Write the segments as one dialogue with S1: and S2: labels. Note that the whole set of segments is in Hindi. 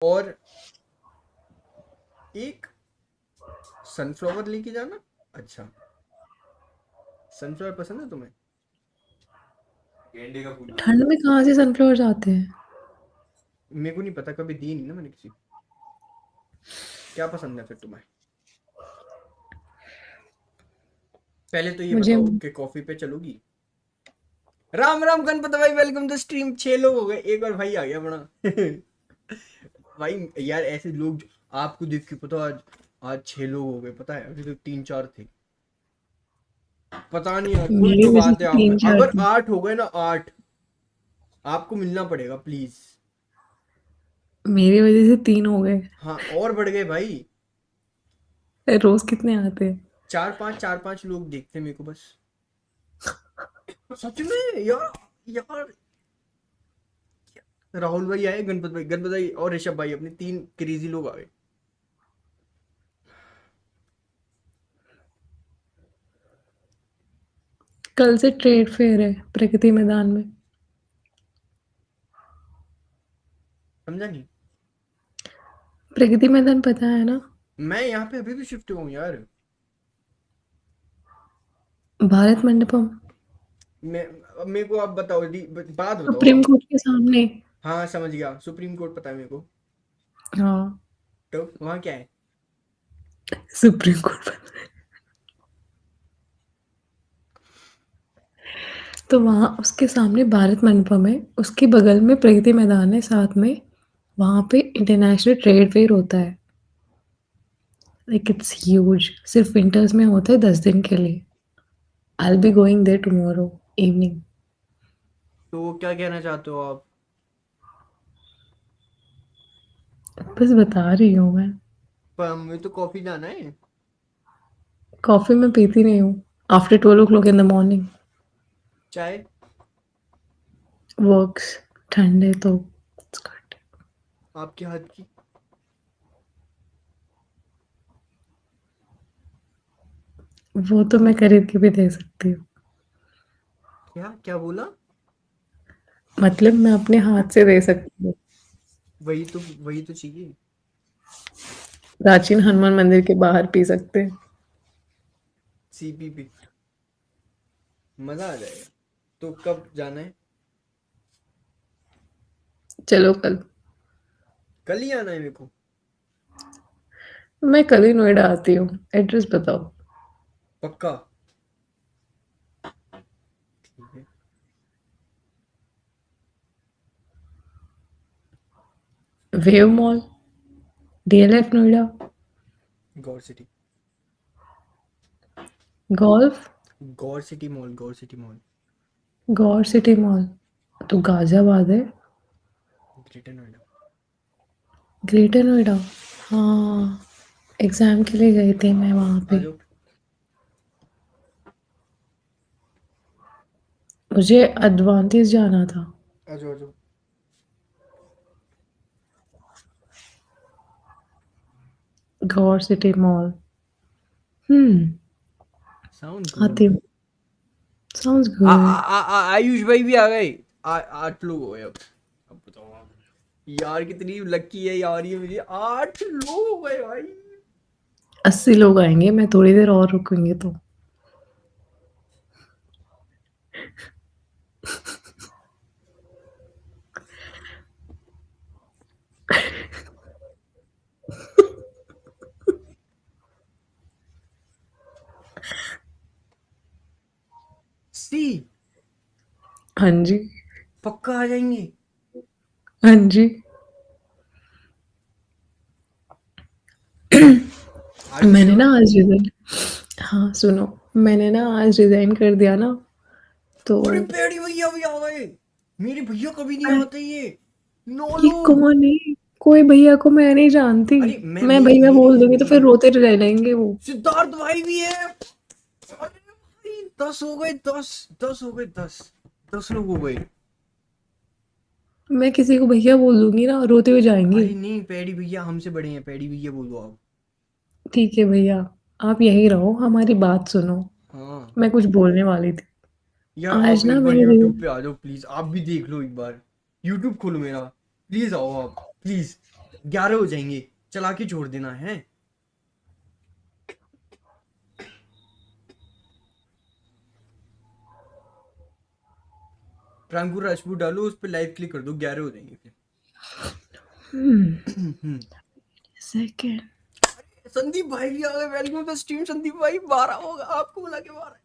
S1: और एक सनफ्लावर लेके जाना। अच्छा, सनफ्लावर पसंद है तुम्हें? गेंडे का फूल बोल
S2: ठंड में कहाँ से सनफ्लावर्स आते हैं?
S1: मेरे को नहीं पता, कभी दी नहीं ना मैंने किसी को। क्या पसंद है फिर तुम्हें? पहले तो ये
S2: मुझे
S1: बताओ कि कॉफी पे चलोगी? राम राम गणपत भाई, वेलकम टू स्ट्रीम। 6 लोग हो गए, एक और भाई आ गया बड़ा। भाई यार ऐसे लोग आपको देख के पता, आज आज 6 लोग हो गए, पता है अभी तो 3-4 थे। पता नहीं यार, कोई
S2: मेरी
S1: तो
S2: वजह
S1: बात
S2: से
S1: है आप में।
S2: 3-4
S1: अगर
S2: थे।
S1: 8 हो गए ना, 8, आपको मिलना पड़ेगा प्लीज।
S2: मेरी वजह से 3 हो गए।
S1: हाँ और बढ़ गए भाई।
S2: रोज़ कितने आते हैं?
S1: 4-5 लोग देखते मेरे को बस। सच में यार। यार राहुल भाई आए, गणपत भाई और ऋषभ भाई, अपने 3 क्रेजी लोग आ गए।
S2: कल से ट्रेड फेयर है प्रगति मैदान में।
S1: समझा नहीं।
S2: प्रगति मैदान पता है ना?
S1: मैं यहाँ पे अभी भी शिफ्ट हुआ हूँ यार।
S2: भारत मंडपम।
S1: मैं अब मेरे को आप बताओ बात बताओ
S2: सुप्रीम
S1: आप।
S2: कोर्ट के सामने।
S1: हाँ समझ गया, सुप्रीम कोर्ट पता है मेरे को।
S2: हाँ,
S1: तो वहाँ क्या है?
S2: Supreme court. तो वहाँ उसके सामने भारत मंडपम है, उसके बगल में प्रगति मैदान है साथ में। वहाँ पे इंटरनेशनल ट्रेड फेयर होता है। Like it's huge. सिर्फ विंटर्स में होता है 10 दिन के लिए। I will be going there tomorrow evening.
S1: तो क्या कहना चाहते हो आप?
S2: बस बता रही हूँ मैं।
S1: पर हमें तो कॉफी जाना है।
S2: कॉफ़ी मैं पीती नहीं हूँ after 12 o'clock in the morning.
S1: चाय।
S2: वर्क्स। ठंड है तो it's good।
S1: आपके हाथ की।
S2: वो तो मैं खरीद के भी दे सकती हूँ।
S1: क्या क्या बोला?
S2: मतलब मैं अपने हाथ से दे सकती हूँ।
S1: वही तो चाहिए।
S2: प्राचीन हनुमान मंदिर के बाहर पी सकते हैं।
S1: सीपीपी। मजा आ जाएगा। तो कब जाना है?
S2: चलो कल।
S1: कल ही आना है मेरे को।
S2: मैं कल ही नोएडा आती हूँ। एड्रेस बताओ।
S1: पक्का। ठीक है।
S2: Wave mall. डीएलएफ नोएडा।
S1: गौर सिटी।
S2: गोल्फ।
S1: गौर सिटी मॉल।
S2: गौर सिटी मॉल तो गाजियाबाद है।
S1: ग्रेटर नोएडा।
S2: ग्रेटर नोएडा। हाँ, एग्ज़ाम के लिए गई थी मैं वहाँ
S1: आ
S2: पे।
S1: जाओ।
S2: मुझे एडवांटेज जाना था।
S1: आ जाओ आ जाओ।
S2: Gaur city mall. Hmm.
S1: Sound
S2: आती
S1: गुड।
S2: हूँ। Sounds good.
S1: आयुष भाई भी आ गए। 8 लोग हो गए अब बताओ आप। यार कितनी लकी है यार, ये मुझे 8 लोग हो गए भाई।
S2: 80 लोग आएंगे, मैं थोड़ी देर और रुकूंगी तो।
S1: सी।
S2: हाँ जी।
S1: पक्का आ जाएंगे।
S2: हाँ जी।
S1: आर यू
S2: मैंने ना
S1: श्योर?
S2: आज रिज़ाइन। हाँ, सुनो। मैंने ना आज रिज़ाइन कर दिया ना, तो
S1: अरे पेड़ी भैया भी आ गए। मेरे भैया कभी नहीं
S2: अरे!
S1: आते ये। 9 लोग।
S2: कौन है? कोई भैया को मैं नहीं जानती।
S1: अरे मैं
S2: मैं
S1: मेरी
S2: भैया
S1: मेरी
S2: बोल दूँगी तो
S1: मेरी
S2: फिर रोते रह जाएँगे वो।
S1: सिद्धार्थ भाई भी है। अरे भाई 10 हो गए, 10। 10 हो गए, 10। 10 लोग हो गए।
S2: मैं किसी को भैया बोल दूँगी ना, रोते हुए जाएँगे।
S1: अरे नहीं, पेड़ी भैया हमसे बड़े हैं, पेड़ी भैया बोलो आप।
S2: ठीक है भैया, आप यहीं रहो, हमारी बात सुनो।
S1: हाँ
S2: मैं कुछ बोलने वाली थी।
S1: यार, आप
S2: आज ना
S1: एक बार
S2: मैंने
S1: यूट्यूब
S2: रि
S1: पे आ जाओ प्लीज, आप भी देख लो एक बार। यूट्यूब खोलो मेरा। प्लीज आओ आप, प्लीज। 11 हो जाएंगे, चला के छोड़ देना है। प्रांकुर राजपूत डालो, उस पर लाइव क्लिक कर दो, 11 हो जाएंगे फिर।
S2: सेकंड
S1: संदीप भाई भी आ गए, वेलकम टू स्ट्रीम संदीप भाई। 12 होगा, आपको बुला के 12।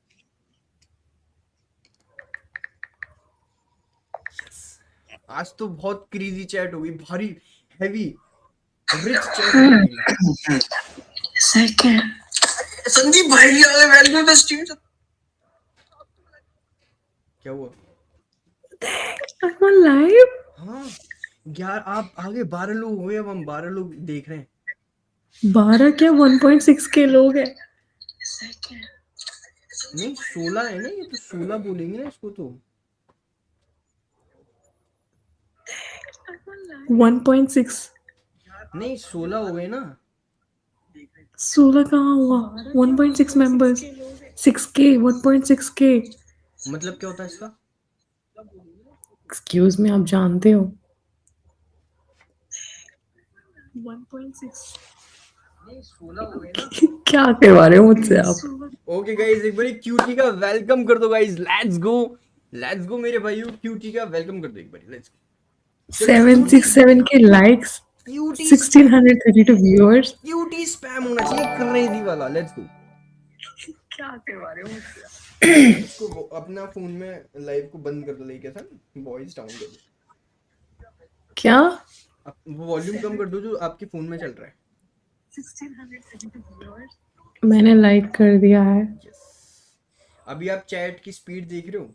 S1: आज तो बहुत क्रेजी चैट होगी, भारी हैवी रिच चैट होगी।
S2: सेकंड
S1: संदीप भाई भी आ गए, वेलकम टू स्ट्रीम। क्या हुआ?
S2: लाइव।
S1: हाँ यार, आप आगे 12 लोग हो गए, अब हम 12 लोग देख रहे हैं।
S2: 12 क्या 1.6 के लोग हैं।
S1: नहीं 16 है ना, ये तो 16 बोलेंगे ना इसको तो।
S2: 1.6
S1: नहीं 16 हो गए ना।
S2: 16 कहाँ हुआ? 1.6 मेंबर्स 6K 1.6K।
S1: मतलब क्या होता है इसका?
S2: एक्सक्यूज मी, आप जानते हो 1.6 क्या करवा रहे हो मुझसे आप?
S1: ओके गाइस, एक बार क्यूटी का वेलकम कर दो गाइस। लेट्स गो मेरे भाइयों, क्यूटी का वेलकम कर दो एक बार। Let's go.
S2: 767 के likes,
S1: cutie
S2: 1632 viewers.
S1: Cutie spam होना चाहिए, क्रेजी वाला। Let's go.
S2: क्या करवा रहे हो मुझसे?
S1: इसको अपना फोन में लाइव को बंद कर दो, लेके था वॉइस डाउन कर दो।
S2: क्या?
S1: वो वॉल्यूम कम कर दो जो आपके फोन में चल रहा है।
S2: मैंने लाइक कर दिया है।
S1: यस। अभी आप चैट की स्पीड देख रहे हो?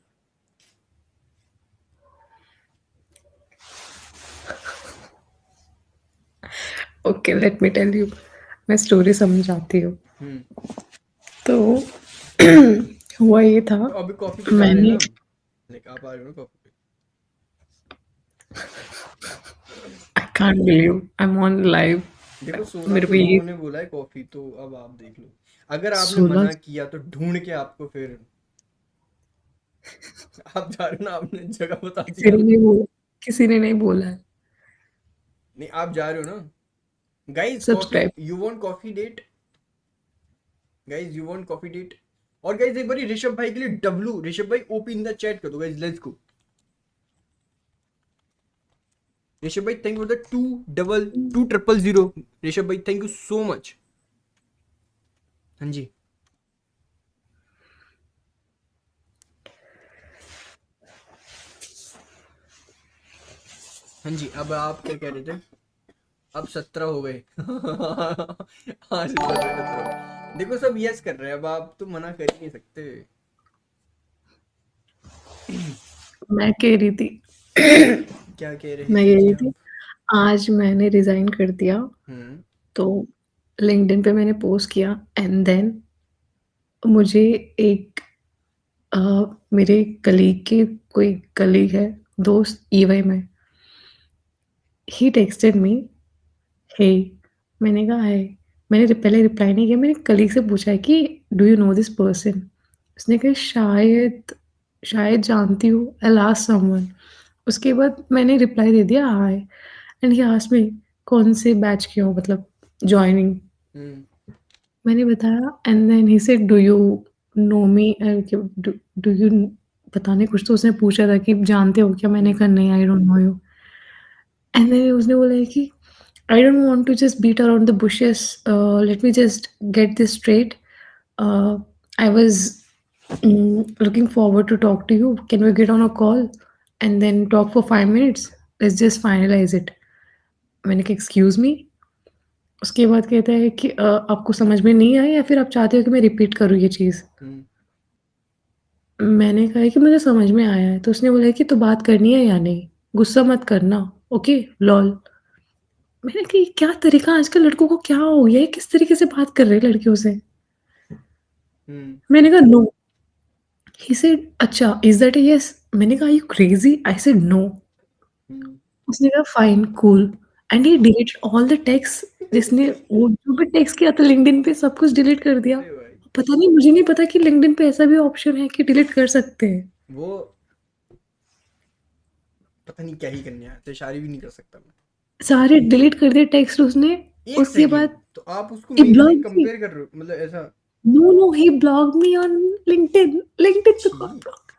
S2: Okay, let me tell you. मैं स्टोरी समझाती हूँ। तो हुआ ये था,
S1: तो अभी कॉफी पे जा रहे हैं
S2: मैंने
S1: ना, लाइक आप आ रहे हो ना कॉफी पे।
S2: I can't believe I am on live.
S1: देखो 16
S2: मेरे
S1: तो
S2: को ये
S1: लोगों ने बोला है कॉफी, तो अब आप देख लो। अगर आपने
S2: 16
S1: मना किया तो ढूंढ के आपको फिर आप जा रहे हो ना, आपने जगह बता
S2: किसी
S1: दिया।
S2: ने नहीं बोला, किसी ने नहीं बोला है।
S1: नहीं आप जा रहे हो ना guys. Coffee,
S2: subscribe.
S1: You want coffee date guys, you want coffee date. और गाइस एक बार ऋषभ भाई के लिए डब्लू, ऋषभ भाई ओपी इन द चैट कर दो गाइस। Let's go. ऋषभ भाई thank you for the 200 Rishabh भाई थैंक यू सो मच। हाँ जी। हाँ जी, अब आप क्या कह रहे थे? अब 17 हो गए। आज 17। देखो सब यस कर रहे हैं, अब आप तो मना कर ही नहीं सकते।
S2: मैं कह रही थी
S1: क्या कह रहे
S2: मैं
S1: थे
S2: कह
S1: जी
S2: रही
S1: आप?
S2: थी आज मैंने रिजाइन कर दिया।
S1: हम्म।
S2: तो लिंक्डइन पे मैंने पोस्ट किया एंड देन मुझे एक अ, मेरे कलीग के कोई कलीग है, दोस्त ईवाई में, ही टेक्स्टेड मी, हे। मैंने कहा हाय। मैंने पहले रिप्लाई नहीं किया, मैंने कलीग से पूछा है कि do you no this person. उसने कहा शायद शायद जानती हूँ, आई आस्क समवन। उसके बाद मैंने रिप्लाई दे दिया हाय, एंड ही आस्क्ड मी कौन से बैच के हो, मतलब जॉइनिंग।
S1: हम्म।
S2: मैंने बताया and then he said do you know me, do do you, पता नहीं कुछ तो उसने पूछा था कि जानते हो क्या? मैंने कहा नहीं, I don't know you. And then उसने बोला है कि I don't want to just beat around the bushes, let me just get this straight, I was looking forward to talk to you, can we get on a call and then talk for 5 minutes, let's just finalize it। मैंने कहा एक्सक्यूज मी। उसके बाद कहता है कि आपको समझ में नहीं आया या फिर आप चाहते हो कि मैं रिपीट करूँ ये चीज़?
S1: हम्म।
S2: मैंने कहा है कि मुझे समझ में आया है। तो उसने बोला है कि तो बात करनी है या नहीं? गुस्सा मत करना, ओके, लॉल। मैंने कहा ये क्या तरीका, आजकल लड़कों को क्या हो गया है? किस तरीके से बात कर रहे हैं लड़कियों से?
S1: हम्म।
S2: मैंने कहा नो। ही सेड अच्छा, इज़ दैट अ येस? मैंने कहा are you crazy? I said no.
S1: Hmm.
S2: उसने कहा fine, cool, and he deleted all the text. जिसने वो जो भी टेक्स्ट किया था लिंक्डइन पे सब कुछ डिलीट कर दिया।
S1: अरे भाई,
S2: पता नहीं, मुझे नहीं पता कि लिंक्डइन पे ऐसा भी ऑप्शन है कि डिलीट कर सकते हैं।
S1: वो पता नहीं क्या ही करने आया था, शादी भी नहीं कर सकता मैं।
S2: सारे डिलीट कर दिए टेक्स्ट उसने।
S1: एक
S2: उसके
S1: सेकेंड,
S2: बाद
S1: तो आप उसको
S2: he
S1: मेरे से
S2: blocked me.
S1: कंपेयर कर रहे हो, मतलब ऐसा?
S2: No, he blocked me on LinkedIn. LinkedIn पे कौन
S1: छी
S2: block?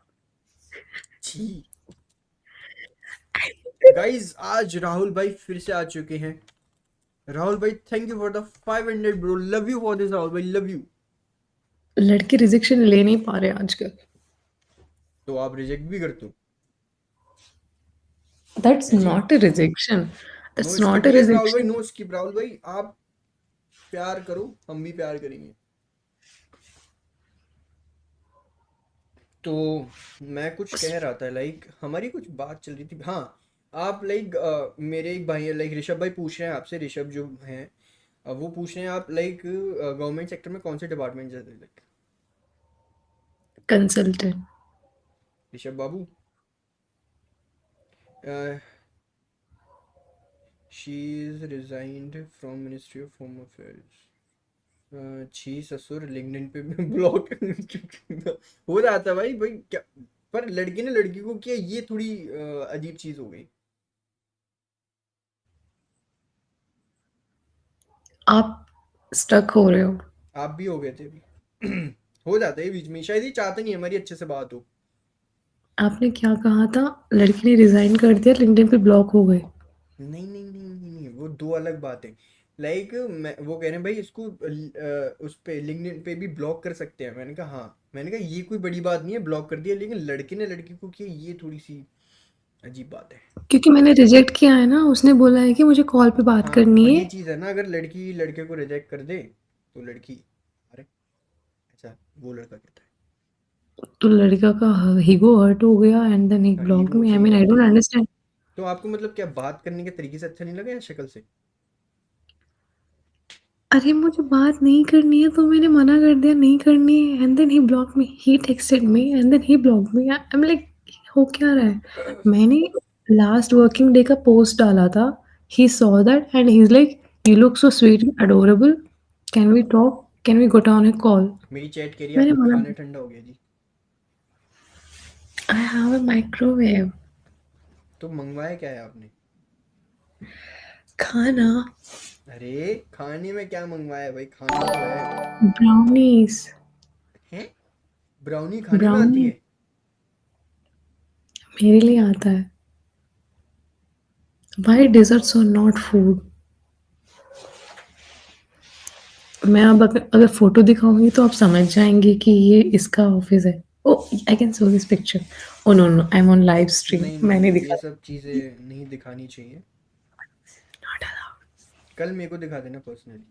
S1: छी। गाइस आज राहुल भाई फिर से आ चुके हैं। राहुल भाई thank you for the 500 bro, love you for this Rahul भाई, लव यू।
S2: लड़के रिजेक्शन ले नहीं पा रहे आजकल।
S1: तो आप रिजेक्ट भी करते हो?
S2: That's
S1: है जी।
S2: not a rejection.
S1: No
S2: That's
S1: skip,
S2: not a
S1: yes Rahul भाई,
S2: rejection.
S1: नो स्किप राहुल भाई, आप प्यार करो, हम भी प्यार करेंगे। तो मैं कुछ कह रहा था, लाइक हमारी कुछ बात चल रही थी, हाँ। आप लाइक मेरे एक भाई लाइक ऋषभ भाई पूछ रहे हैं आपसे, ऋषभ जो हैं वो पूछ रहे हैं आप लाइक गवर्नमेंट सेक्टर में कौन से डिपार्टमेंट जाते हैं लाइक?
S2: Consultant.
S1: ऋषभ बाबू, she is resigned from ministry of home affairs. छी ससुर, लिंक्डइन पे ब्लॉक हो जाता है भाई भाई क्या। पर लड़की ने लड़की को किया, ये थोड़ी अजीब चीज हो गई।
S2: आप स्टक हो रहे हो।
S1: आप भी हो गए थे अभी। हो जाता है बीच में, शायद ये चाहते नहीं हमारी अच्छे से बात हो।
S2: आपने क्या कहा था? लड़की ने रिजाइन कर दिया, लिंक्डइन पे ब्लॉक हो गए।
S1: नहीं नहीं नहीं नहीं नहीं, वो दो अलग बातें। लाइक मैं वो कह रहे हैं भाई इसको उस पे लिंक्डइन पे भी ब्लॉक कर सकते हैं, मैंने कहा हाँ, मैंने कहा ये कोई बड़ी बात नहीं है, ब्लॉक कर दिया, लेकिन लड़के ने लड़की को किया, ये थोड़ी सी अजीब बात है।
S2: क्योंकि मैंने रिजेक्ट किया है ना, उसने बोला है कि मुझे कॉल पे बात
S1: हाँ
S2: करनी
S1: और
S2: है।
S1: ये चीज़ है ना, अगर लड़की लड़के को रिजेक्ट कर दे तो लड़की, अरे ऐसा वो लड़का कहता
S2: तो लड़का का हीगो हर्ट हो गया एंड देन ही
S1: है।
S2: ब्लॉक्ड
S1: ईगो
S2: मी। आई
S1: सही
S2: मीन आई
S1: बात
S2: डोंट
S1: है।
S2: अंडरस्टैंड।
S1: तो आपको मतलब क्या बात करने के तरीके से अच्छा नहीं लगा या शक्ल से?
S2: अरे मुझे बात नहीं करनी है तो मैंने मना कर दिया नहीं करनी है and then he blocked me. He texted me and then he blocked me. I am like हो क्या रहा है? मैंने लास्ट वर्किंग डे का पोस्ट डाला था। He saw that and he is like you look so sweet and adorable, can we talk, can we go down a call.
S1: मेरी चैट कह रही है
S2: मैंने
S1: आपका
S2: मना।
S1: खाना ठंडा हो गया जी।
S2: I have a microwave.
S1: तो मंगवाया क्या है आपने?
S2: खाना।
S1: अरे खाने में क्या मंगवाया है भाई, खाना तो है।
S2: ब्राउनीज।
S1: हैं? ब्राउनी खाने में आती
S2: ब्राउनी
S1: है?
S2: मेरे लिए आता है। Why desserts are not food? मैं अब अगर फोटो दिखाऊंगी तो आप समझ जाएंगे कि ये इसका ऑफिस है। Oh I can show this picture. Oh no no, I am on live stream,
S1: नहीं नहीं
S2: मैं नहीं
S1: नहीं, ये
S2: दिखा
S1: सब चीज़ें नहीं दिखानी चाहिए।
S2: सकता।
S1: कल मेरे को दिखा देना पर्सनली।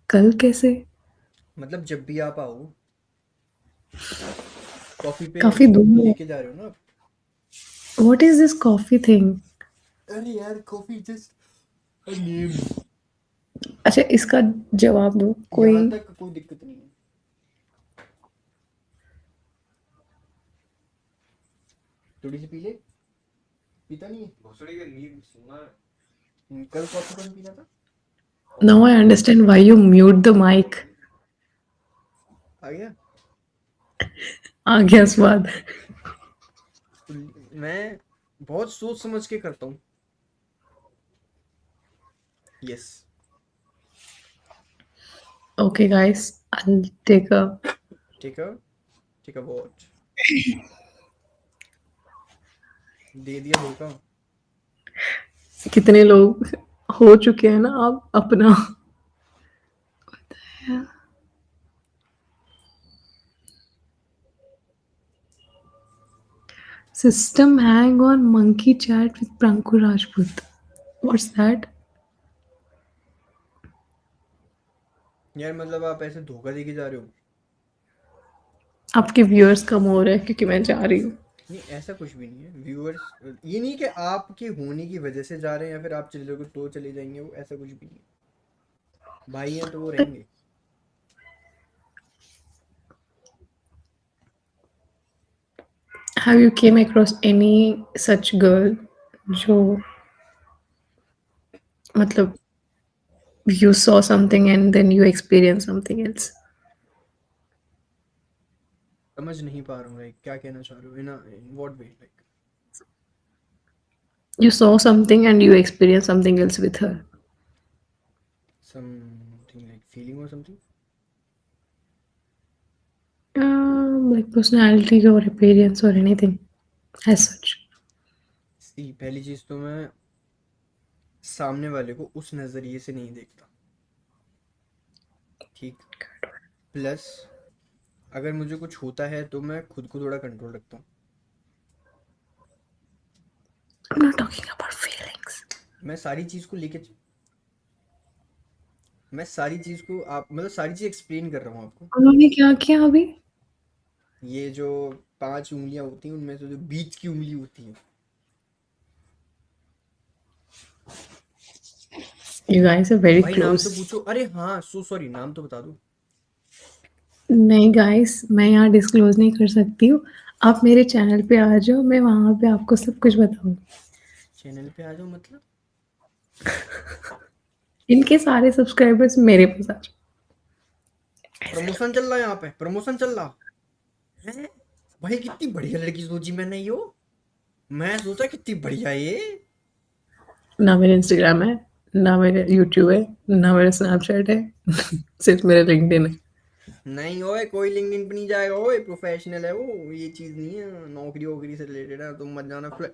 S2: कल कैसे?
S1: मतलब जब भी आप आओ, कॉफ़ी पे
S2: काफी दूर है।
S1: लेके जा रहे हो ना आप?
S2: What is this coffee thing?
S1: अरे यार कॉफ़ी जस्ट अ नेम।
S2: अच्छा इसका जवाब दो कोई।
S1: यहाँ तक कोई दिक्कत नहीं है। थोड़ी सी पी ले। पीता नहीं है भोसड़ी का नींद सोना है। कल कॉफ़ी कौन पीना था?
S2: Now I understand why you mute the mic.
S1: आ गया।
S2: आ गया स्वाद।
S1: तो मैं बहुत सोच समझ के करता हूँ। Yes.
S2: Okay guys, I take a.
S1: ठीक है, ठीक है वॉच। दे दिया धोखा।
S2: कितने लोग हो चुके हैं ना, आप अपना। System hang on monkey chat with Pranku Rajput. What's that?
S1: यार मतलब आप ऐसे धोखा दे के जा रहे हो?
S2: आपके व्यूअर्स कम हो रहे हैं क्योंकि मैं जा रही हूँ।
S1: नहीं ऐसा कुछ भी नहीं है, व्यूअर्स ये नहीं कि आपके होने की वजह से जा रहे हैं या फिर आप चले जाओगे तो चले जाएंगे, वो ऐसा कुछ भी नहीं है। भाई हैं तो वो रहेंगे।
S2: Have you came across any such girl जो मतलब you saw something and then you experienced something else?
S1: समझ नहीं पा रहा हूँ लाइक क्या कहना चाह रहे हो, in what way like?
S2: You saw something and you experienced something else with her.
S1: Something like feeling और something.
S2: Like personality or appearance or anything as such.
S1: See पहली चीज तो मैं सामने वाले को उस नजरिए से नहीं देखता, ठीक. प्लस अगर मुझे कुछ होता है तो मैं खुद को थोड़ा कंट्रोल रखता हूँ.
S2: I'm not talking about feelings.
S1: मैं सारी चीज को लेके, मैं सारी चीज को आप मतलब सारी चीज एक्सप्लेन कर रहा हूँ आपको.
S2: उन्होंने क्या किया अभी?
S1: ये जो 5 उंगलियां होती हैं उनमें से जो बीच की उंगली होती है.
S2: You guys are very
S1: भाई नाम तो
S2: close.
S1: पूछो. अरे हाँ, सो सॉरी, नाम तो बता दो.
S2: नहीं गाइस, मैं यहाँ डिस्क्लोज नहीं कर सकती हूँ. आप मेरे चैनल पे आ जाओ, मैं वहाँ पे आपको सब कुछ बताऊँ.
S1: चैनल पे आ जाओ मतलब
S2: इनके सारे सब्सक्राइबर्स मेरे पास आ जाओ.
S1: प्रमोशन चल रहा है यहाँ पे, प्रमोशन चल रहा है. भाई कितनी बढ़िया लड़की सोची मैंने यो. मैं सोचा कितनी बढ़िया ये.
S2: ना मेरे इंस्टाग्राम है, ना मेरे यूट्यूब है, ना मेरा स्नैपचैट है. सिर्फ मेरा लिंक्डइन है.
S1: नहीं ओए, कोई लिंक्डइन पे नहीं जाएगा. ओए प्रोफेशनल है वो, ये चीज नहीं है. नौकरी वोकरी से रिलेटेड है. तुम मत जाना फ्लर्ट.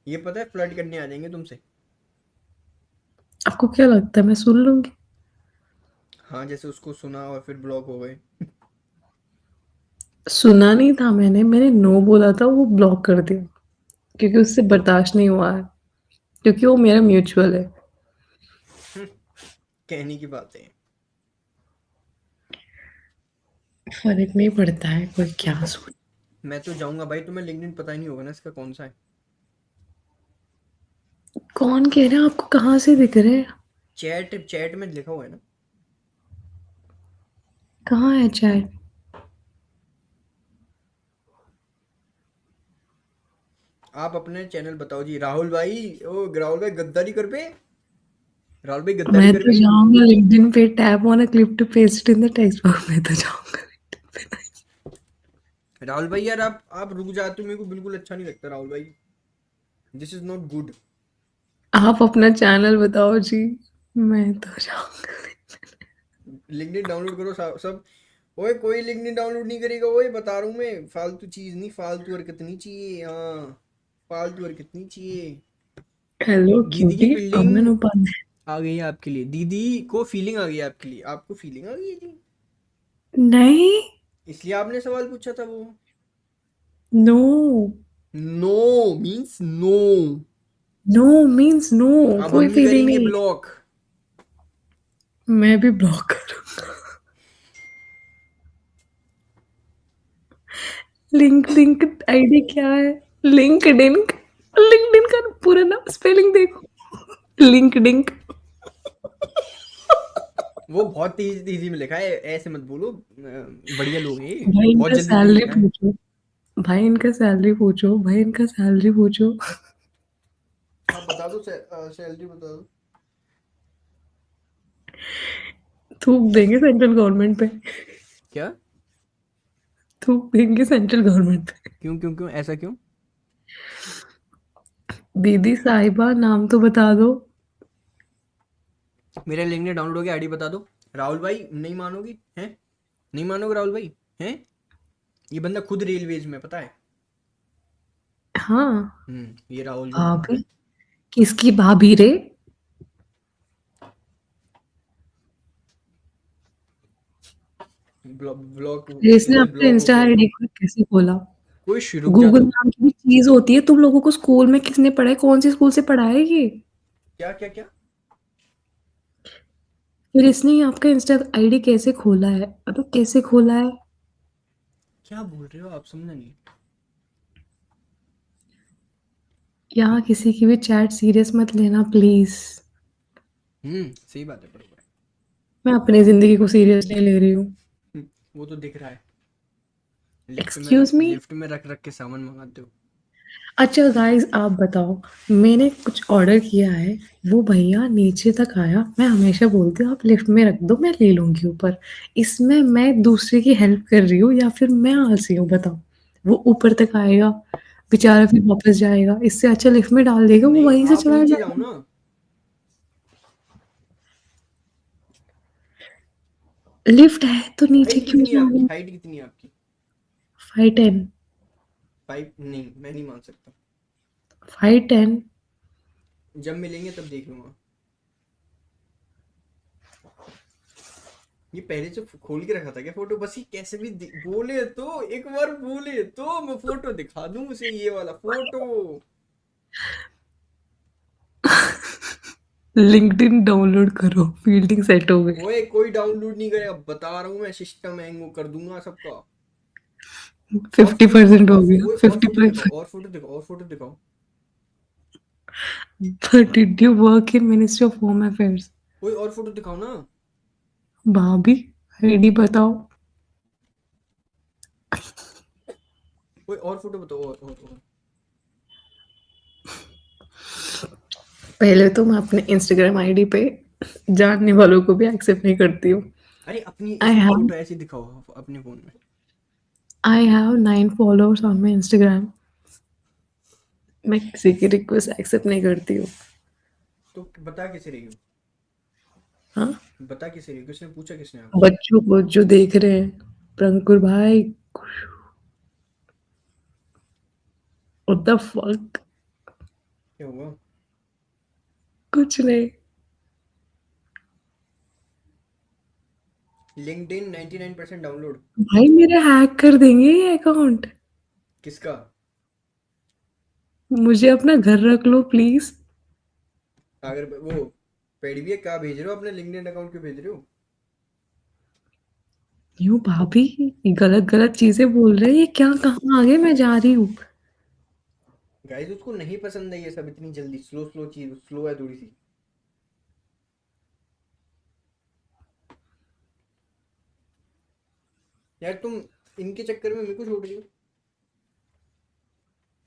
S1: ये पता है फ्लर्ट करने आ जाएंगे तुमसे.
S2: आपको क्या लगता है मैं सुन लूंगी?
S1: हाँ, जैसे उसको सुना और फिर ब्लॉक हो गए.
S2: सुना नहीं था मैंने नो बोला था, वो ब्लॉक कर दिया क्योंकि उससे बर्दाश्त नहीं हुआ है, क्योंकि वो मेरा म्यूचुअल है.
S1: कहने की बात है.
S2: फर्क नहीं पड़ता है कोई क्या सोच.
S1: मैं तो जाऊंगा भाई. तुम्हें लिंक्डइन पता ही नहीं होगा ना इसका कौन सा है.
S2: कौन कह रहा है? आपको कहाँ से दिख रहे हैं?
S1: चैट चैट में लिखा हुआ है ना.
S2: कहाँ है चैट?
S1: आप अपने चैनल बताओ जी. राहुल भाई, ओ राहुल भाई गद्दारी कर पे. राहुल भाई गद्दारी
S2: मैं
S1: कर
S2: तो
S1: पे.
S2: जाऊंगा लिंक्डइन पे, tap on a clip to paste in the text box. मैं तो जाऊंगा LinkedIn पे.
S1: राहुल भाई यार, आप रुक जाते हो. मेरे को बिल्कुल अच्छा नहीं लगता राहुल भाई. This is not good.
S2: आप अपना चैनल बताओ जी. मैं तो जाऊंगा.
S1: लिंक्डइन डाउनलोड करो सब. ओए कोई लिंक्डइन डाउनलोड नहीं करेगा. ओए बता रहा हूँ मैं. फालतू चीज नहीं, फालतू हरकत नहीं चाहिए. हाँ, फालतू हरकत नहीं चाहिए.
S2: हेलो
S1: दीदी की
S2: क्यूटी, अमन
S1: फील्डिंग
S2: उपाध्याय.
S1: आ गई है आपके लिए. दीदी को फीलिंग आ गई है आपके लिए. आपको फीलिंग आ गई है जी.
S2: नहीं.
S1: इसलिए आपने सवाल पूछा था वो.
S2: No.
S1: No means no.
S2: No means no.
S1: अब
S2: कोई
S1: हम भी
S2: फीलिंग
S1: करेंगे
S2: नहीं.
S1: ब्लॉक.
S2: मैं भी ब्लॉक करूंगा. लिंक आईडी क्या है? लिंक्डइन. लिंक्डइन का पूरा नाम स्पेलिंग देखो. लिंक्डइन.
S1: वो बहुत तेजी तेजी में लिखा है. ऐसे मत बोलो. बढ़िया लोग हैं ये.
S2: भाई
S1: बहुत
S2: इनका
S1: जल्दी जल्दी
S2: सैलरी
S1: लिखा है.
S2: पूछो. भाई इनका सैलरी पूछो. भाई इनका सैलरी पूछो.
S1: आप बता दो. सैलरी बता दो.
S2: थूक देंगे सेंट्रल गवर्नमेंट पे.
S1: क्या?
S2: थूक देंगे सेंट्रल गवर्नमेंट पे.
S1: क्यों क्यों क्यों ऐसा क्यों?
S2: दीदी साहिबा नाम तो बता दो.
S1: मेरा लिंक्डइन डाउनलोड हो गया. आईडी बता दो. राहुल भाई नहीं मानोगी हैं? नहीं मानोगे राहुल भाई हैं? ये बंदा खुद रेलवेज में, पता है.
S2: हाँ.
S1: ये राहुल जो बंदा
S2: भाभी?
S1: है.
S2: किसकी भाभी रे?
S1: ब्लॉक
S2: इसने
S1: मतलब
S2: अपना
S1: ब्लॉक हो
S2: इंस्टा
S1: गया ये.
S2: आईडी कैसे खोला?
S1: कोई रुक जा
S2: गूगल
S1: तुम.
S2: नाम की भी चीज होती है. तुम लोगों को स्कूल में किसने पढ़ाया? कौन सी स्कूल से पढ़ा है ये?
S1: क्या क्या क्या?
S2: फिर इसने ही आपका इंस्टा आईडी कैसे खोला है? अबे कैसे खोला है?
S1: क्या बोल रहे हो आप? समझा नहीं.
S2: यहाँ किसी की भी चैट सीरियस मत लेना प्लीज.
S1: सही बात है. बरोबर
S2: मैं अपनी जिंदगी को सीरियस नहीं ले रही हूँ.
S1: है. वो तो दिख रहा है.
S2: Excuse me.
S1: लिफ्ट में रख रख के सामान मंगाते हो.
S2: अच्छा गाइस, आप बताओ. मैंने कुछ ऑर्डर किया है, वो भैया नीचे तक आया. मैं हमेशा बोलती हूँ आप लिफ्ट में रख दो, मैं ले लूंगी ऊपर. इसमें मैं दूसरे की हेल्प कर रही हूँ या फिर मैं आलसी हूँ? बताओ. वो ऊपर तक आएगा, बेचारा फिर वापस जाएगा, इससे अच्छा लिफ्ट में डाल देगा, वो
S1: नहीं
S2: वहीं से
S1: आप
S2: चला
S1: नीचे जाओ
S2: जाएगा।
S1: ना।
S2: लिफ्ट है तो नीचे
S1: हाइट
S2: क्यों
S1: कितनी है आपकी,
S2: जाऊँ?
S1: हाइट कितनी है आपकी?
S2: 5'10",
S1: 5 नहीं, मैं नहीं मान सकता।
S2: 5'10".
S1: जब मिलेंगे तब देख लूंगा। ये पहले से खोल के रखा था क्या फोटो? बस ये कैसे भी बोले तो, एक बार बोले तो मैं फोटो दिखा दूं उसे, ये वाला फोटो।
S2: लिंक्डइन डाउनलोड करो, फील्डिंग सेट हो गई।
S1: ओए कोई डाउनलोड नहीं करेगा, बता रहा हूँ मैं, सिस्टम हैंग वो कर दूंगा सबका। और फोटो दिखाओ,
S2: 50% हो गया,
S1: और फोटो दिखाओ,
S2: 55।
S1: और फोटो दिखाओ, और फोटो दिखाओ।
S2: But did you work in Ministry of Home Affairs?
S1: कोई और फोटो दिखाओ ना।
S2: भाभी, आईडी बताओ।
S1: कोई और फोटो बताओ, और।
S2: पहले तो मैं अपने इंस्टाग्राम आईडी पे जानने वालों को भी एक्सेप्ट नहीं करती हूँ।
S1: अरे अपनी
S2: आई
S1: इसमें
S2: हैव
S1: फोटो ऐसे दिखाओ अपने फोन में।
S2: I have 9 followers on my Instagram. मैं किसी की रिक्वेस्ट एक्सेप्ट नहीं करती हूँ।
S1: तो बता किसे रही हो?
S2: हाँ,
S1: बता किसे रही हो, किसने पूछा, किसने आपसे?
S2: बच्चों को जो देख रहे हैं, प्रंकुर भाई, व्हाट द फक।
S1: क्या हुआ?
S2: कुछ नहीं।
S1: LinkedIn 99% download.
S2: भाई मेरा हैक कर देंगे ये अकाउंट।
S1: किसका?
S2: मुझे अपना घर रख लो प्लीज।
S1: अगर वो पेड भी है, क्या भेज रहे हो अपने लिंक्डइन अकाउंट क्यों भेज रहे हो?
S2: यूं भाभी, गलत गलत चीजें बोल रहे हैं, ये क्या, कहाँ आगे मैं जा रही हूँ।
S1: गाइस उसको नहीं पसंद है ये सब, इतनी जल्दी स्लो स्लो चीज, स्लो है थोड़ी सी। यार तुम इनके चक्कर में मेरे को छोड़ रही हो।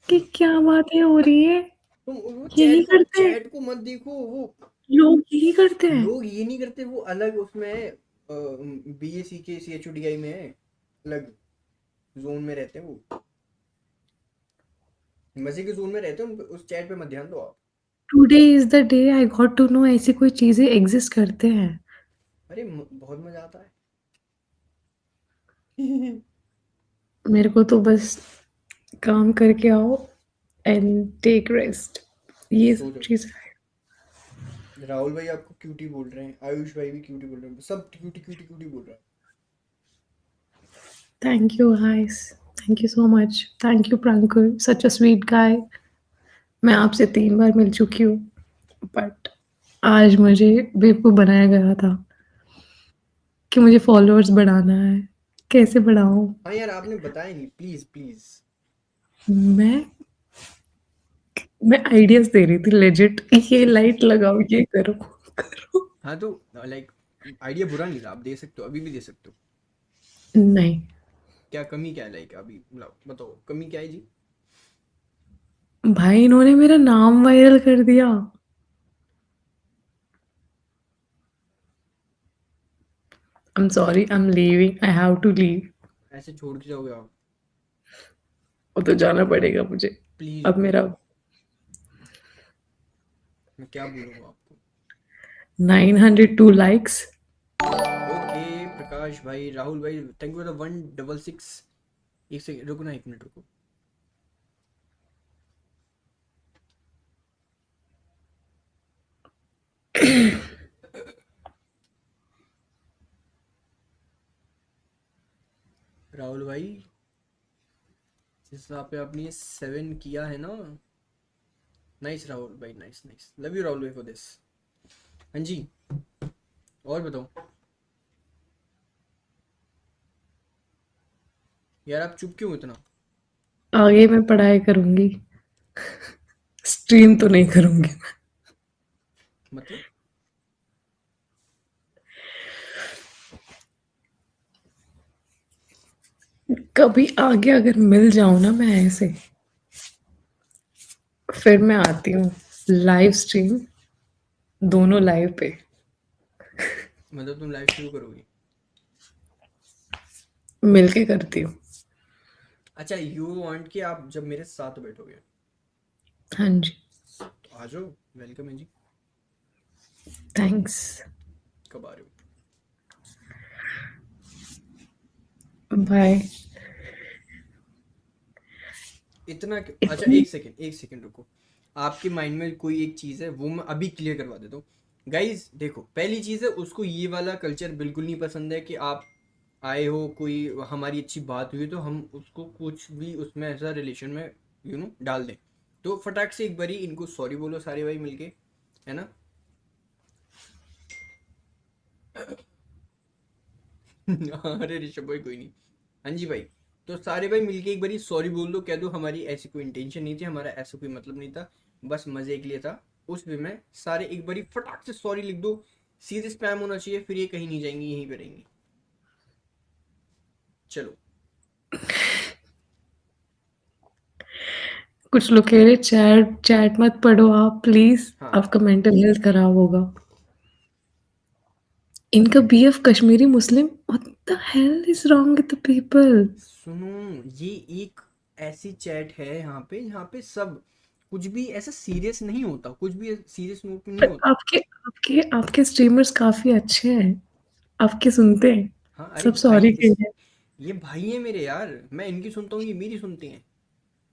S2: कि क्या बातें हो रही है।
S1: तुम वो
S2: यही करते हैं,
S1: चैट को मत देखो वो।
S2: लोग यही करते हैं।
S1: लोग ये नहीं करते, वो अलग उसमें है, BAC के CHUDI में है, अलग जोन में रहते हैं वो, मजे के जोन में रहते हैं, उस चैट पे मत ध्यान दो आप।
S2: Today is the day I got to know ऐसी कोई चीजें एग्जिस्ट करते हैं।
S1: अरे बहुत मजा आता है।
S2: मेरे को तो बस काम करके आओ एंड टेक रेस्ट, ये
S1: सो
S2: सब
S1: जाओ।
S2: चीजें।
S1: राहुल भाई आपको क्यूटी बोल रहे हैं, आयुष भाई भी क्यूटी बोल रहे हैं, सब क्यूटी क्यूटी क्यूटी बोल रहे हैं।
S2: Thank you guys, thank you so much, thank you Prankul, such a sweet guy. मैं आपसे 3 बार मिल चुकी हूँ, बट आज मुझे बेवकूफ़ बनाया गया था कि मुझे फॉलोअर्स बढ़ाना है। कैसे बढ़ाऊँ?
S1: हाँ यार आपने बताया नहीं, प्लीज प्लीज।
S2: मैं मैं आइडियाज़ दे रही थी लेजिट, ये लाइट लगाओ, ये करो, करो।
S1: हाँ तो लाइक आइडिया बुरा नहीं था, आप दे सकते हो, अभी भी दे सकते हो।
S2: नहीं,
S1: क्या कमी क्या है, लाइक अभी मतलब बताओ कमी क्या है जी?
S2: भाई इन्होंने मेरा नाम वायरल कर दिया। I am sorry, I am leaving, I have to leave.
S1: ऐसे छोड़ के जाओगे आप?
S2: वो तो जाना पड़ेगा मुझे।
S1: प्लीज
S2: अब
S1: ब्रो,
S2: मेरा
S1: मैं क्या बोलूँगा आपको।
S2: 902 लाइक्स।
S1: ओके प्रकाश भाई, राहुल भाई, थैंक यू फॉर द 166। एक सेकंड रुको ना, 1 मिनट रुको। राहुल भाई, जिस हिसाब पे आपने ये 7 किया है ना, नाइस राहुल भाई, nice nice, love you Rahul भाई फॉर दिस। हाँ जी, और बताओ। यार आप चुप क्यों इतना?
S2: आगे मैं पढ़ाई करूंगी, स्ट्रीम तो नहीं करूंगी।
S1: मतलब
S2: कभी आगे अगर मिल जाऊं ना मैं ऐसे, फिर मैं आती हूँ लाइव स्ट्रीम, दोनों लाइव पे।
S1: मतलब तुम लाइव शुरू करोगी?
S2: मिलके करती हूँ।
S1: अच्छा, यू वांट कि आप जब मेरे साथ बैठोगे
S2: हाँ जी,
S1: तो आ जाओ, वेलकम है जी।
S2: थैंक्स।
S1: कब आ रहे हो?
S2: बाय।
S1: इतना क्यों? अच्छा,
S2: इतनी
S1: एक सेकंड रुको। आपके माइंड में कोई एक चीज़ है, वो मैं अभी क्लियर करवा देता हूँ। गाइज देखो, पहली चीज़ है, उसको ये वाला कल्चर बिल्कुल नहीं पसंद है कि आप आए हो, कोई हमारी अच्छी बात हुई तो हम उसको कुछ भी उसमें ऐसा रिलेशन में डाल दें। तो फटाक से एक बारी इनको सॉरी बोलो सारे भाई मिलके, है ना? अरे ऋषभ भाई कोई नहीं। हाँ जी भाई। तो सारे भाई मिलके एक बारी सॉरी बोल दो, कह दो हमारी ऐसी कोई इंटेंशन नहीं थी, हमारा ऐसा कोई मतलब नहीं था, बस मजे के लिए था। उस वे में सारे एक बारी फटाक से सॉरी लिख दो। सीधे स्पैम होना चाहिए, फिर ये कहीं नहीं जाएंगी, यहीं पे रहेंगी। चलो।
S2: कुछ लोग कह रहे चैट चैट मत पढ़ो आप प्लीज,
S1: हाँ,
S2: आपका मेंटल हेल्थ खराब होगा। इनका BF Kashmiri Muslim, what the hell is wrong with the people.
S1: सुनो, ये एक ऐसी चैट है यहाँ पे सब कुछ भी ऐसा सीरियस नहीं होता, कुछ भी सीरियस नोट पे नहीं
S2: पर
S1: होता।
S2: आपके आपके आपके स्ट्रीमर्स काफी अच्छे हैं, आपके सुनते हैं,
S1: हाँ, अरे
S2: सब
S1: भाई
S2: सॉरी कह रहे हैं।
S1: ये भाई है मेरे यार, मैं इनकी सुनता हूँ, ये मेरी सुनती हैं।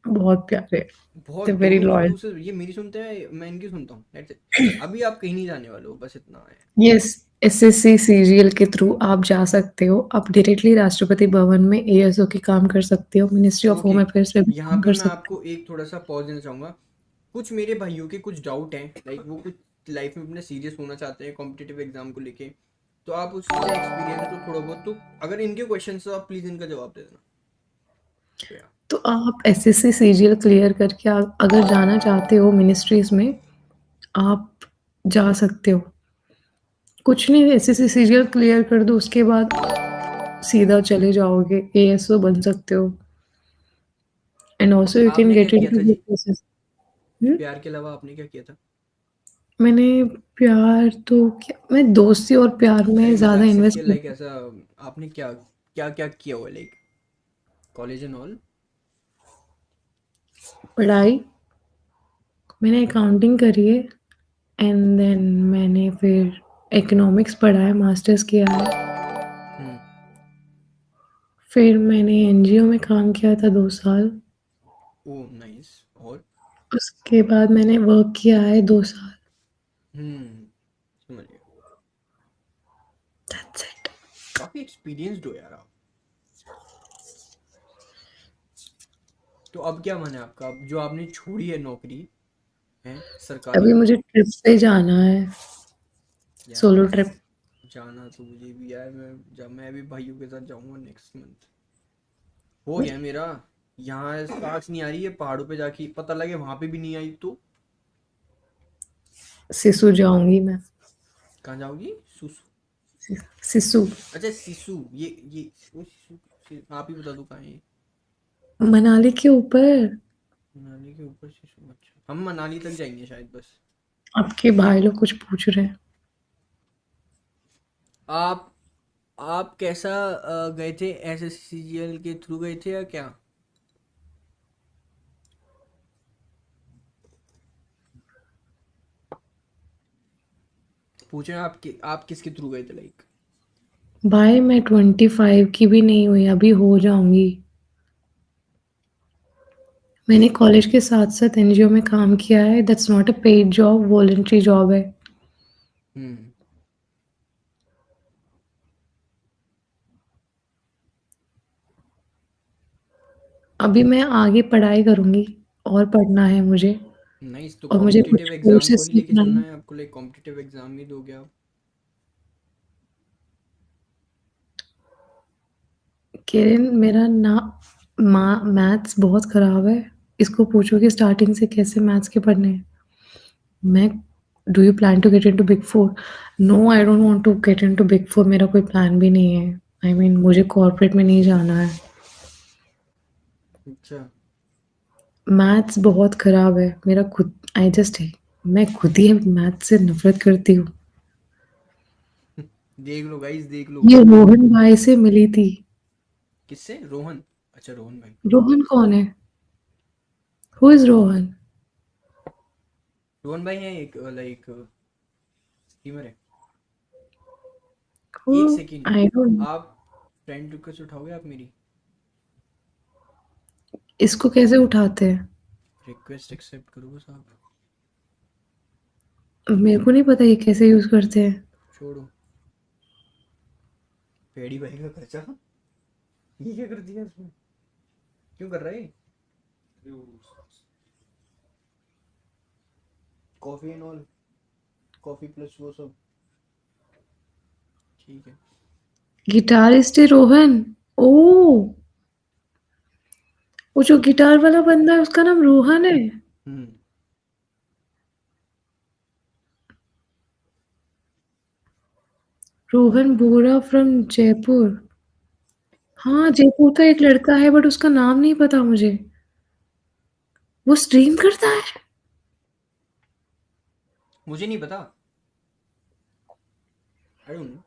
S2: बहुत प्यारे,
S1: बहुत,
S2: दे वेरी
S1: दोनों दूर
S2: लॉयल।
S1: दूर से ये मेरी सुनते हैं, मैं इनकी सुनता हूँ, दैट्स इट। अभी आप कहीं नहीं जाने वाले हो, बस इतना है।
S2: यस, एसएससी सीजीएल के थ्रू आप जा सकते हो, आप डायरेक्टली राष्ट्रपति भवन में एएसओ की काम कर सकते हो, ministry of
S1: okay,
S2: home affairs में भी
S1: यहाँ
S2: काम
S1: पे
S2: कर
S1: मैं
S2: सकते
S1: आपको एक थोड़ा सा पॉज देना चाहूँगा। कुछ मेरे भाइयों के कुछ डाउट हैं, लाइक वो कुछ लाइफ में अपने सीरियस होना चाहते हैं कॉम्पिटिटिव एग्जाम को लेके। तो आप उससे एक्सपीरियंस है तो थोड़ा बहुत, तो अगर इनके क्वेश्चन तो आप प्लीज़ इनका जवाब दे देना। तो यार,
S2: हो। तो आप एसएससी सीजीएल क्लियर करके अगर जाना चाहते हो मिनिस्ट्रीज में, आप जा सकते हो। कुछ नहीं, एसएससी सीजीएल क्लियर कर दो, उसके बाद सीधा चले जाओगे, एएसओ बन सकते हो। एंड ऑल्सो यू कैन
S1: आपने क्या
S2: गेट
S1: किया
S2: इनटू
S1: था
S2: द
S1: जी?
S2: प्रोसेस।
S1: प्यार के अलावा आपने क्या किया था?
S2: मैंने प्यार तो क्या, मैं दोस्ती और प्यार में
S1: अरे
S2: ज़्यादा
S1: मजाक से
S2: इन्वेस्ट
S1: किया,
S2: नहीं।
S1: लाइक ऐसा आपने क्या क्या क्या किया हुआ, लाइक कॉलेज एंड ऑल?
S2: पढ़ाई, मैंने अकाउंटिंग करी है, एंड देन मैंने फिर इकोनॉमिक्स पढ़ा है, मास्टर्स किया है।
S1: हम्म।
S2: फिर मैंने एनजीओ में काम किया था 2 साल।
S1: ओ नाइस। और?
S2: उसके बाद मैंने वर्क किया है 2 साल।
S1: समझ गया।
S2: That's it.
S1: काफी एक्सपीरियंस्ड हो यार आप। तो अब क्या मन है आपका, अब जो आपने छोड़ी है नौकरी है सरकारी?
S2: अभी मुझे ट्रिप पे जाना है,
S1: यार
S2: सोलो
S1: वैसे
S2: ट्रिप।
S1: जाना तो मुझे भी यार, मैं भी भाइयों के साथ जाऊंगा नेक्स्ट मंथ। हो गया मेरा। यहाँ सांस नहीं आ रही है, पहाड़ों पे जाके पता लगे वहां पे भी नहीं आई तो?
S2: सिसु जाऊँगी मैं।
S1: कहाँ जाओगी? सुसु?
S2: सिसु,
S1: अच्छा सिसु, ये वो सिसु, आप ही बता दो कहाँ है ये?
S2: मनाली के ऊपर।
S1: मनाली के ऊपर सिसु? अच्छा, हम मनाली तक जाएंगे शायद बस।
S2: आपके भाई लोग कुछ पूछ रहे हैं।
S1: आप आप कैसा गए थे, एसएससीजीएल के थ्रू गए थे या क्या? पूछ रहे हैं आप किसके थ्रू गए थे, लाइक?
S2: भाई मैं 25 की भी नहीं हुई, अभी हो जाऊँगी। मैंने कॉलेज के साथ-साथ एनजीओ में काम किया है, that's not a paid job, voluntary job है।
S1: हम्म।
S2: अभी मैं आगे पढ़ाई करूँगी, और पढ़ना है मुझे,
S1: नाइस। तो
S2: और मुझे
S1: कॉम्पिटिटिव
S2: कुछ
S1: एग्जाम को
S2: कोर्सेज़
S1: ही लेके
S2: सीखना
S1: चलना
S2: है।
S1: है आपको, लाइक कॉम्पिटिटिव एग्जाम ही दोगे आप?
S2: किरण, मेरा ना मैथ्स बहुत ख़राब है, इसको पूछो कि स्टार्टिंग से कैसे मैथ्स के पढ़ने हैं। मैं do you plan to get into big 4? No, I don't want to get into big 4, मेरा कोई प्लान भी नहीं है। आई मीन मुझे कॉर्पोरेट में नहीं जाना है।
S1: अच्छा।
S2: मैथ्स बहुत ख़राब है, मेरा खुद आई जस्ट मैं खुद ही मैथ्स से नफ़रत करती हूँ।
S1: देख लो गाइस, देख लो।
S2: ये रोहन भाई से मिली थी।
S1: किससे? रोहन? अच्छा रोहन भाई।
S2: रोहन कौन है? Who is Rohan?
S1: रोहन भाई है एक लाइक स्ट्रीमर है।
S2: हु?
S1: एक सेकंड,
S2: आई डोंट।
S1: आप फ्रेंड रिक्वेस्ट उठाओगे आप मेरी?
S2: इसको कैसे उठाते हैं?
S1: रिक्वेस्ट एक्सेप्ट करो बस आप।
S2: मेरे को नहीं पता ये कैसे यूज करते हैं।
S1: छोड़ो, पेड़ी भाई का खर्चा। ये क्या कर दिया इसमें? क्यों कर रहा है? Coffee and all, coffee plus वो सब। ठीक है।
S2: गिटारिस्ट है रोहन। ओ, वो जो गिटार वाला बंदा है उसका नाम रोहन है।
S1: हम्म।
S2: रोहन बोरा फ्रॉम जयपुर। हाँ, जयपुर का एक लड़का है बट उसका नाम नहीं पता मुझे। वो स्ट्रीम करता है।
S1: मुझे नहीं पता, आई डोंट नो।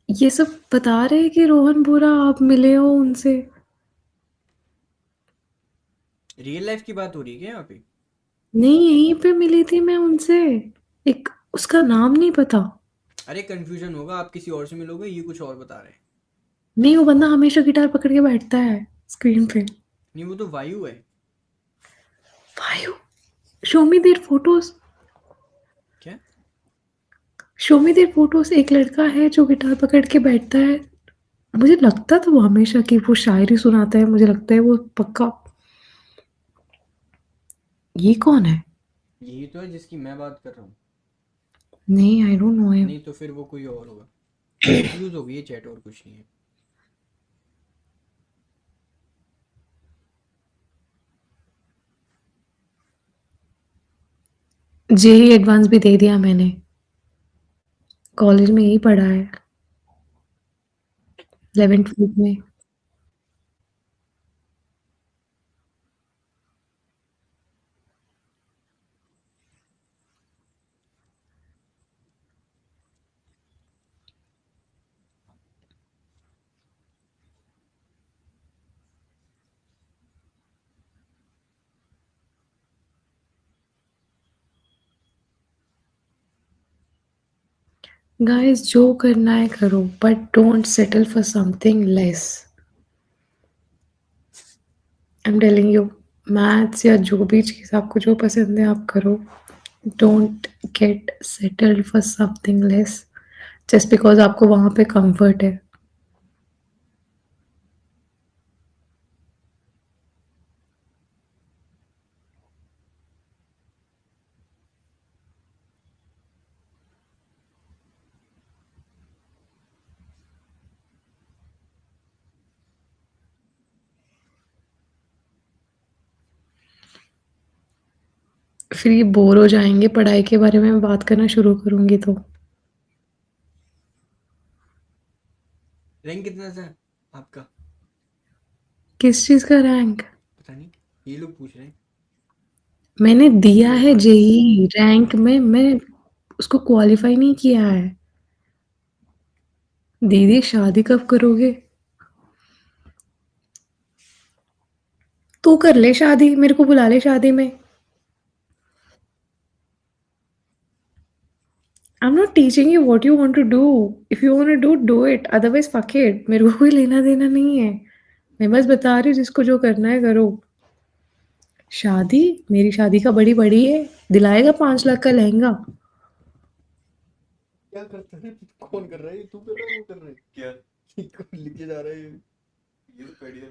S2: ये सब बता रहे हैं कि रोहन बोरा आप मिले हो उनसे।
S1: रियल लाइफ की बात हो रही है क्या यहाँ पे?
S2: नहीं, यहीं पे मिली थी मैं उनसे। एक, उसका नाम नहीं पता।
S1: अरे कंफ्यूजन होगा, आप किसी और से मिलोगे, ये कुछ और बता रहे हैं।
S2: नहीं, वो बंदा हमेशा गिटार पकड़ के बैठता है स्क्रीन पे।
S1: नहीं वो तो वायु है।
S2: Vayu? Show me their photos.
S1: क्या?
S2: Show me their photos. एक लड़का है जो गिटार पकड़ के बैठता है। मुझे लगता था वो हमेशा कि वो शायरी सुनाता है, मुझे लगता है वो पक्का। ये कौन है?
S1: यही तो है जिसकी मैं बात कर रहा हूँ।
S2: नहीं, आई डोंट नो हिम।
S1: नहीं तो फिर वो कोई और होगा। कंफ्यूज हो गई है चैट, और कुछ नहीं है।
S2: जेई एडवांस भी दे दिया मैंने। कॉलेज में यही पढ़ा है, 11th 12th में। गाइस, जो करना है करो but don't settle for something less. I am telling you. Maths या जो भी चीज़ आपको जो पसंद है आप करो। Don't get settled for something less just because आपको वहाँ पे कंफर्ट है। फिर ये बोर हो जाएंगे, पढ़ाई के बारे में बात करना शुरू करूंगी तो।
S1: रैंक कितना था आपका?
S2: किस चीज़ का रैंक?
S1: पता नहीं, ये लोग पूछ रहे हैं।
S2: मैंने दिया
S1: मेरे
S2: है
S1: पास
S2: जेई रैंक में, मैं उसको क्वालिफाई नहीं किया है। दीदी शादी कब करोगे? तू कर ले शादी, मेरे को बुला ले शादी में। I'm not teaching you what you want to do. If you want to do it. Otherwise, fuck it. मेरे को कोई लेना देना नहीं है। मैं बस बता रही हूँ जिसको जो करना है करो। शादी? मेरी शादी का बड़ी बड़ी है। दिलाएगा 5 लाख का लहंगा।
S1: क्या करता है? कौन कर रहा है? तू कर रहा है, वो कर रहा है क्या? कौन लिखे जा रहा है? ये तो पेडियर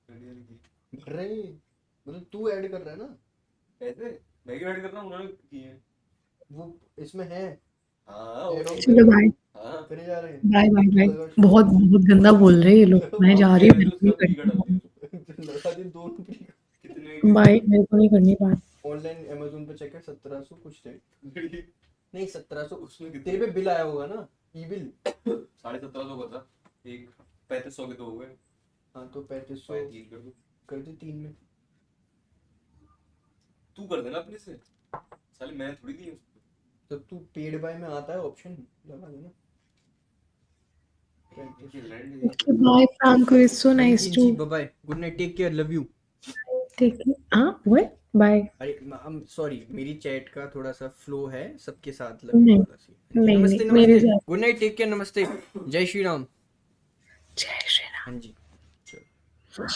S1: पेडियर की भर रहे हैं। मतलब तू ऐड कर रहा है ना? ऐसे मैं क्यों ऐड कर रहा हूँ, उन्होंने की है वो, इसमें है। हाँ वो तो
S2: चलो बाय।
S1: हाँ करे जा रहे हैं।
S2: बाय बाय
S1: तू
S2: बाय।
S1: लगा शुरू।
S2: बहुत बहुत गंदा बोल रहे हैं ये लोग। मैं
S1: आप
S2: जा रही
S1: कह रहे थे
S2: हूँ।
S1: उसका प्री का डाल दिया। लगा दिन दोनों प्री का। कितने के
S2: बाय, मेरे को नहीं करनी बात।
S1: ऑनलाइन अमेजोन पे चेक कर, 1700 कुछ थे। नहीं 1700 उसमें तेरे पे बिल आया होगा ना, ई बिल। 1750 का था एक, 3500 के तो हो गए। हाँ तो 3500 तीन कर दो, कर दे तीन में। तू कर देना अपने से, साले मैं थोड़ी दी उसको। तो तू पेड बाय में आता है ऑप्शन, लगा देना।
S2: Okay, bye, Franco. It's so nice
S1: जी
S2: to
S1: bye, good night, take care, love you.
S2: take you. What? Bye.
S1: अरे I'm सॉरी, मेरी चैट का थोड़ा सा फ्लो है, सबके साथ लव यू
S2: नहीं,
S1: वाला सी। जी
S2: नहीं,
S1: नमस्ते
S2: नहीं, मेरे
S1: नमस्ते,
S2: साथ
S1: गुड नाइट, टेक केयर, नमस्ते, जय श्री राम।
S2: जय श्री राम।
S1: हाँ जी, चलो।